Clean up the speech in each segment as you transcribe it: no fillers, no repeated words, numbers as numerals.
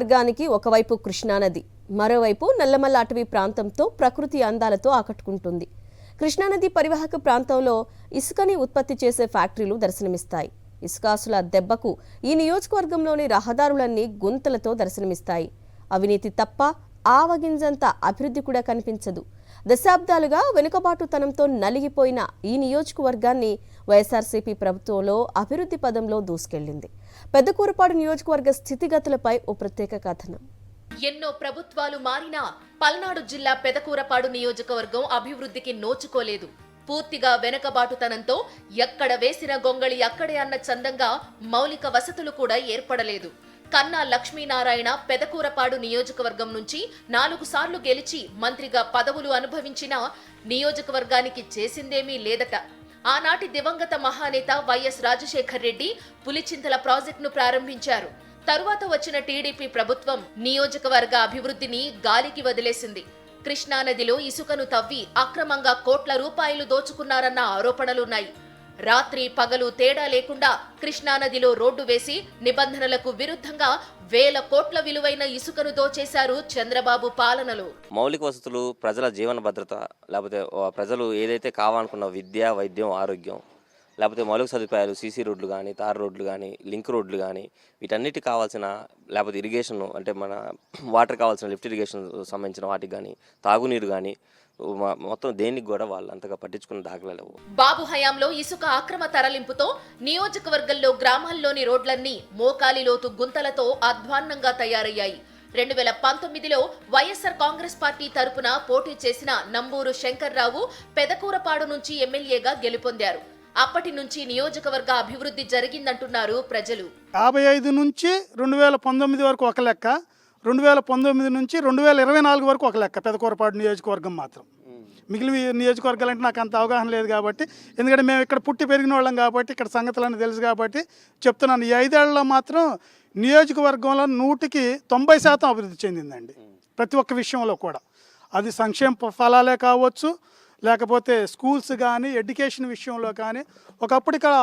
నియోజకవర్గానికి ఒకవైపు కృష్ణానది, మరోవైపు నల్లమల్ల అటవీ ప్రాంతంతో ప్రకృతి అందాలతో ఆకట్టుకుంటుంది. కృష్ణానది పరివాహక ప్రాంతంలో ఇసుకని ఉత్పత్తి చేసే ఫ్యాక్టరీలు దర్శనమిస్తాయి. ఇసుకాసుల దెబ్బకు ఈ నియోజకవర్గంలోని రహదారులన్నీ గుంతలతో దర్శనమిస్తాయి. అవినీతి తప్ప ఆవగింజంత అభివృద్ధి కూడా కనిపించదు. దశాబ్దాలుగా వెనుకబాటుతనంతో నలిగిపోయిన ఈ నియోజకవర్గాన్ని వైఎస్ఆర్సీపీ ప్రభుత్వంలో అభివృద్ధి పదంలో దూసుకెళ్లింది. పెద్దకూరపాడు నియోజకవర్గ స్థితిగతులపై ఓ ప్రత్యేక కథనం. ఎన్నో ప్రభుత్వాలు మారినా పల్నాడు జిల్లా పెదకూరపాడు నియోజకవర్గం అభివృద్ధికి నోచుకోలేదు. పూర్తిగా వెనుకబాటుతనంతో ఎక్కడ వేసిన గొంగళి అక్కడే అన్న చందంగా మౌలిక వసతులు కూడా ఏర్పడలేదు. కన్నా లక్ష్మీనారాయణ పెదకూరపాడు నియోజకవర్గం నుంచి 4 సార్లు గెలిచి మంత్రిగా పదవులు అనుభవించినా నియోజకవర్గానికి చేసిందేమీ లేదట. ఆనాటి దివంగత మహానేత వైఎస్ రాజశేఖర్ రెడ్డి పులిచింతల ప్రాజెక్టును ప్రారంభించారు. తరువాత వచ్చిన టీడీపీ ప్రభుత్వం నియోజకవర్గ అభివృద్ధిని గాలికి వదిలేసింది. కృష్ణానదిలో ఇసుకను తవ్వి అక్రమంగా కోట్ల రూపాయలు దోచుకున్నారన్న ఆరోపణలున్నాయి. రాత్రి పగలు తేడా లేకుండా కృష్ణానదిలో రోడ్డు వేసి నిబంధనలకు విరుద్ధంగా వేల కోట్ల విలువైన ఇసుకను దోచేశారు చంద్రబాబు పాలనలో. మౌలిక వసతులు, ప్రజల జీవన భద్రత, లేకపోతే ప్రజలు ఏదైతే కావాలనుకున్న విద్య, వైద్యం, ఆరోగ్యం, లేకపోతే మౌలిక సదుపాయాలు, సీసీ రోడ్లు కానీ, తార్ రోడ్లు కానీ, లింక్ రోడ్లు కానీ, వీటన్నిటికి కావాల్సిన, లేకపోతే ఇరిగేషన్ అంటే మన వాటర్ కావాల్సిన లిఫ్ట్ ఇరిగేషన్ సంబంధించిన వాటికి కానీ, తాగునీరు కానీ, మొత్తం దేనికి కూడా వాళ్ళు అంతగా పట్టించుకున్న దాఖలాలు. బాబు హయాంలో ఇసుక అక్రమ తరలింపుతో నియోజకవర్గంలో గ్రామాల్లోని రోడ్లన్నీ మోకాలి లోతు గుంతలతో అధ్వాన్నంగా తయారయ్యాయి. 2019లో వైఎస్ఆర్ కాంగ్రెస్ పార్టీ తరపున పోటీ చేసిన నంబూరు శంకర్రావు పెదకూరపాడు నుంచి ఎమ్మెల్యేగా గెలుపొందారు. అప్పటి నుంచి నియోజకవర్గ అభివృద్ధి జరిగిందంటున్నారు ప్రజలు. 55 నుంచి 2019 వరకు ఒక లెక్క, 2019 నుంచి 2024 వరకు ఒక లెక్క పెదకూరపాడు నియోజకవర్గం మాత్రం. మిగిలిన నియోజకవర్గాలంటే నాకు అంత అవగాహన లేదు కాబట్టి, ఎందుకంటే మేము ఇక్కడ పుట్టి పెరిగిన వాళ్ళం కాబట్టి ఇక్కడ సంగతులన్నీ తెలుసు కాబట్టి చెప్తున్నాను. ఈ 5 ఏళ్లలో మాత్రం నియోజకవర్గంలో 100కి 90% అభివృద్ధి చెందిందండి. ప్రతి ఒక్క విషయంలో కూడా, అది సంక్షేమ ఫలాలే కావచ్చు, లేకపోతే స్కూల్స్ కానీ, ఎడ్యుకేషన్ విషయంలో కానీ. ఒకప్పుడు ఇక్కడ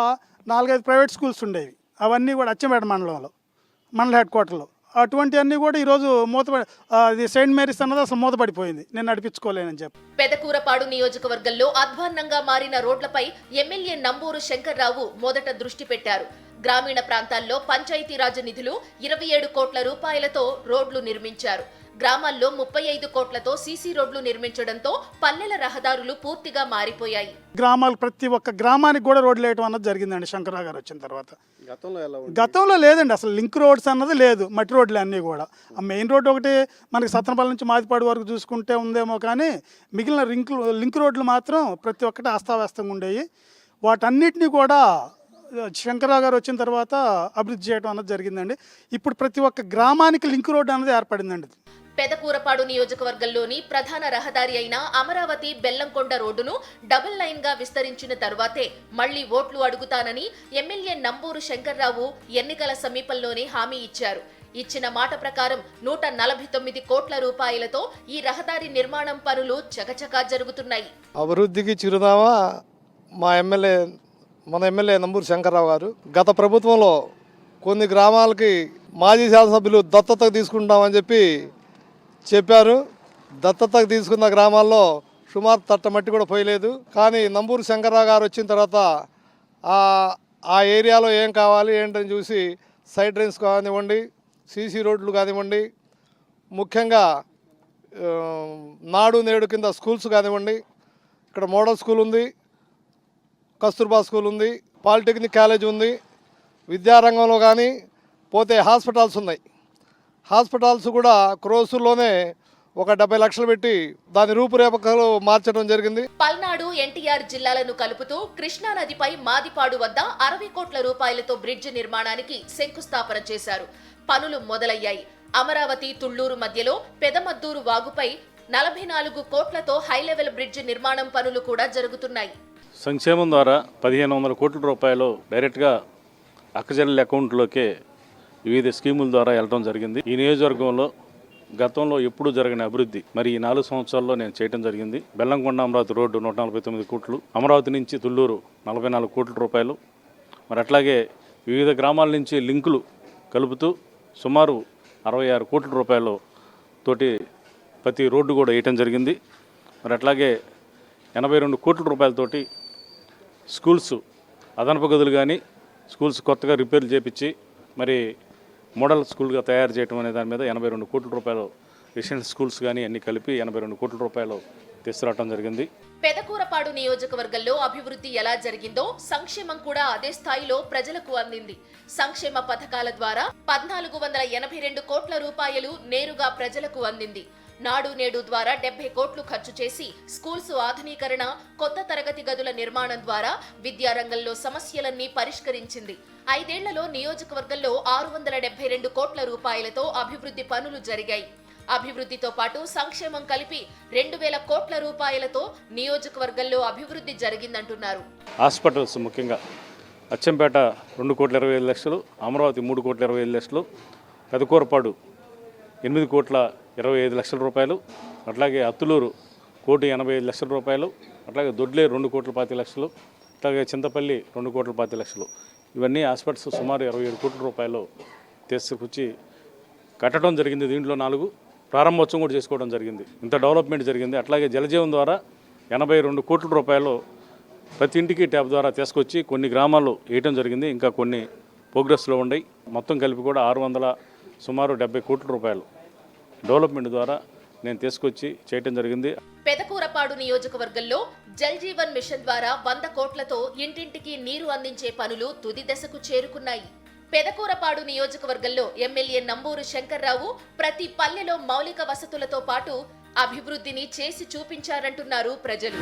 4-5 ప్రైవేట్ స్కూల్స్ ఉండేవి, అవన్నీ కూడా అచ్చంపేట మండల హెడ్ క్వార్టర్లో. అటువంటివన్నీ కూడా ఈరోజు అది సెయింట్ మేరీస్ అన్నది అసలు మూతపడిపోయింది, నేను నడిపించుకోలేనని చెప్పి. పెదకూరపాడు నియోజకవర్గంలో అధ్వాన్నంగా మారిన రోడ్లపై ఎమ్మెల్యే నంబూరు శంకర్రావు మొదట దృష్టి పెట్టారు. గ్రామీణ ప్రాంతాల్లో పంచాయతీరాజ్ నిధులు 27 కోట్ల రూపాయలతో రోడ్లు నిర్మించారు. గ్రామాల్లో 35 కోట్లతో సీసీ రోడ్లు నిర్మించడంతో పల్లెల రహదారులు పూర్తిగా మారిపోయాయి. గ్రామాలు ప్రతి ఒక్క గ్రామానికి కూడా రోడ్లు వేయడం అన్నది జరిగిందండి శంకర్రావు గారు వచ్చిన తర్వాత. గతంలో లేదండి, అసలు లింక్ రోడ్స్ అన్నది లేదు, మట్టి రోడ్లు అన్నీ కూడా. ఆ మెయిన్ రోడ్డు ఒకటి మనకి సత్తనపల్లి నుంచి మాదిపాడు వరకు చూసుకుంటే ఉందేమో, కానీ మిగిలిన లింక్ రోడ్లు మాత్రం ప్రతి ఒక్కటి అస్తావ్యస్తంగా ఉండేవి. వాటన్నిటినీ కూడా శంకర్రావు గారు వచ్చిన తర్వాత అభివృద్ధి చేయడం అన్నది జరిగిందండి. ఇప్పుడు ప్రతి ఒక్క గ్రామానికి లింక్ రోడ్డు అన్నది ఏర్పడిందండి. పెదకూరపాడు నియోజకవర్గంలోని ప్రధాన రహదారి అయిన అమరావతి బెల్లంకొండ రోడ్డును డబుల్ లైన్ గా విస్తరించిన తర్వాతే మళ్లీ ఓట్లు అడుగుతానని ఎమ్మెల్యే నంబూరు శంకర్రావు ఎన్నికల సమీపంలోనే హామీ ఇచ్చారు. ఇచ్చిన మాట ప్రకారం 149 కోట్ల రూపాయలతో ఈ రహదారి నిర్మాణం పనులు చకచకా జరుగుతున్నాయి. అభివృద్ధికి చిరునామా మన ఎమ్మెల్యే నంబూరు శంకర్రావు గారు. గత ప్రభుత్వంలో కొన్ని గ్రామాలకి మాజీ శాసనసభ్యులు దత్తతకు తీసుకుంటామని చెప్పారు. దత్తతకు తీసుకున్న గ్రామాల్లో సుమారు తట్టమట్టి కూడా పోయలేదు. కానీ నంబూరు శంకర్రావు గారు వచ్చిన తర్వాత ఆ ఏరియాలో ఏం కావాలి ఏంటని చూసి సైడ్ డ్రైన్స్ కానివ్వండి, సీసీ రోడ్లు కానివ్వండి, ముఖ్యంగా నాడు నేడు కింద స్కూల్స్ కానివ్వండి, ఇక్కడ మోడల్ స్కూల్ ఉంది, కస్తూర్బా స్కూల్ ఉంది, పాలిటెక్నిక్ కాలేజ్ ఉంది, విద్యారంగంలో కానీ పోతే హాస్పిటల్స్ ఉన్నాయి. హాస్పిటల్స్ కూడా క్రోసుల్లోనే ఒక 70 లక్షలు పెట్టి దాని రూపురేఖలు మార్చడం జరిగింది. పల్నాడు, ఎన్టీఆర్ జిల్లాలను కలుపుతూ కృష్ణా నదిపై మాదిపాడు వద్ద 60 కోట్ల రూపాయలతో బ్రిడ్జి నిర్మాణానికి శంకుస్థాపన చేశారు. పనులు మొదలయ్యాయి. అమరావతి, తుళ్లూరు మధ్యలో పెదమద్దూరు వాగుపై 44 కోట్లతో హైలెవెల్ బ్రిడ్జి నిర్మాణం పనులు కూడా జరుగుతున్నాయి. సంక్షేమం ద్వారా 1500 కోట్ల రూపాయలు డైరెక్ట్గా అక్కచెల్లెల అకౌంట్లోకే వివిధ స్కీముల ద్వారా వెళ్ళడం జరిగింది. ఈ నియోజకవర్గంలో గతంలో ఎప్పుడూ జరగని అభివృద్ధి మరి ఈ 4 సంవత్సరాల్లో నేను చేయడం జరిగింది. బెల్లంకొండ అమరావతి రోడ్డు 149 కోట్లు, అమరావతి నుంచి తుళ్లూరు 44 కోట్ల రూపాయలు, మరి అట్లాగే వివిధ గ్రామాల నుంచి లింకులు కలుపుతూ సుమారు 66 కోట్ల రూపాయలు తోటి ప్రతి రోడ్డు కూడా వేయటం జరిగింది. మరి అట్లాగే 82 కోట్ల రూపాయలతోటి స్కూల్స్ అదనపు గదులు కానీ స్కూల్స్ కొత్తగా రిపేర్లు చేపించి మరి మోడల్ స్కూల్గా తయారు చేయడం అనే దాని మీద 82 కోట్ల రూపాయలు రెసిడెన్షియల్ స్కూల్స్ కానీ అన్నీ కలిపి 82 కోట్ల రూపాయలు తీసుకురావడం జరిగింది. పెదకూరపాడు నియోజకవర్గంలో అభివృద్ధి ఎలా జరిగిందో సంక్షేమం కూడా అదే స్థాయిలో ప్రజలకు అందింది. సంక్షేమ పథకాల ద్వారా 1482 కోట్ల రూపాయలు నేరుగా ప్రజలకు అందింది. నాడు నేడు ద్వారా 70 కోట్లు ఖర్చు చేసి స్కూల్స్ ఆధునీకరణ, కొత్త తరగతి గదుల నిర్మాణం ద్వారా విద్యారంగంలో సమస్యలన్నీ పరిష్కరించింది. 5 ఏళ్లలో నియోజకవర్గంలో 672 కోట్ల రూపాయలతో అభివృద్ధి పనులు జరిగాయి. అభివృద్ధితో పాటు సంక్షేమం కలిపి 2000 కోట్ల రూపాయలతో నియోజకవర్గంలో అభివృద్ధి జరిగిందంటున్నారు. హాస్పిటల్స్ ముఖ్యంగా అచ్చంపేట 2,25,00,000, అమరావతి 3,25,00,000, పెదకూరపాడు 8,25,00,000 రూపాయలు, అట్లాగే అత్తులూరు 1,85,00,000 రూపాయలు, అట్లాగే దొడ్లే 2,25,00,000, అట్లాగే చింతపల్లి 2,25,00,000. ఇవన్నీ హాస్పిటల్స్ సుమారు 27 కోట్ల రూపాయలు తీసుకొచ్చి కట్టడం జరిగింది. దీంట్లో 4 ప్రారంభోత్సవం కూడా చేసుకోవడం జరిగింది. ఇంత డెవలప్మెంట్ జరిగింది. అట్లాగే జలజీవన్ ద్వారా 82 కోట్ల రూపాయలు ప్రతి ఇంటికి ట్యాప్ ద్వారా తీసుకొచ్చి కొన్ని గ్రామాల్లో వేయటం జరిగింది. ఇంకా కొన్ని ప్రోగ్రెస్లో ఉన్నాయి. మొత్తం కలిపి కూడా సుమారు 70 కోట్ల రూపాయలు డెవలప్మెంట్ ద్వారా నేను తీసుకొచ్చి చేయటం జరిగింది. పెదకూరపాడు నియోజకవర్గంలో జల్ జీవన్ మిషన్ ద్వారా 100 కోట్లతో ఇంటింటికి నీరు అందించే పనులు తుది దశకు చేరుకున్నాయి. పెదకూరపాడు నియోజకవర్గంలో ఎమ్మెల్యే నంబూరు శంకర్రావు ప్రతి పల్లెలో మౌలిక వసతులతో పాటు అభివృద్ధిని చేసి చూపించారంటున్నారు ప్రజలు.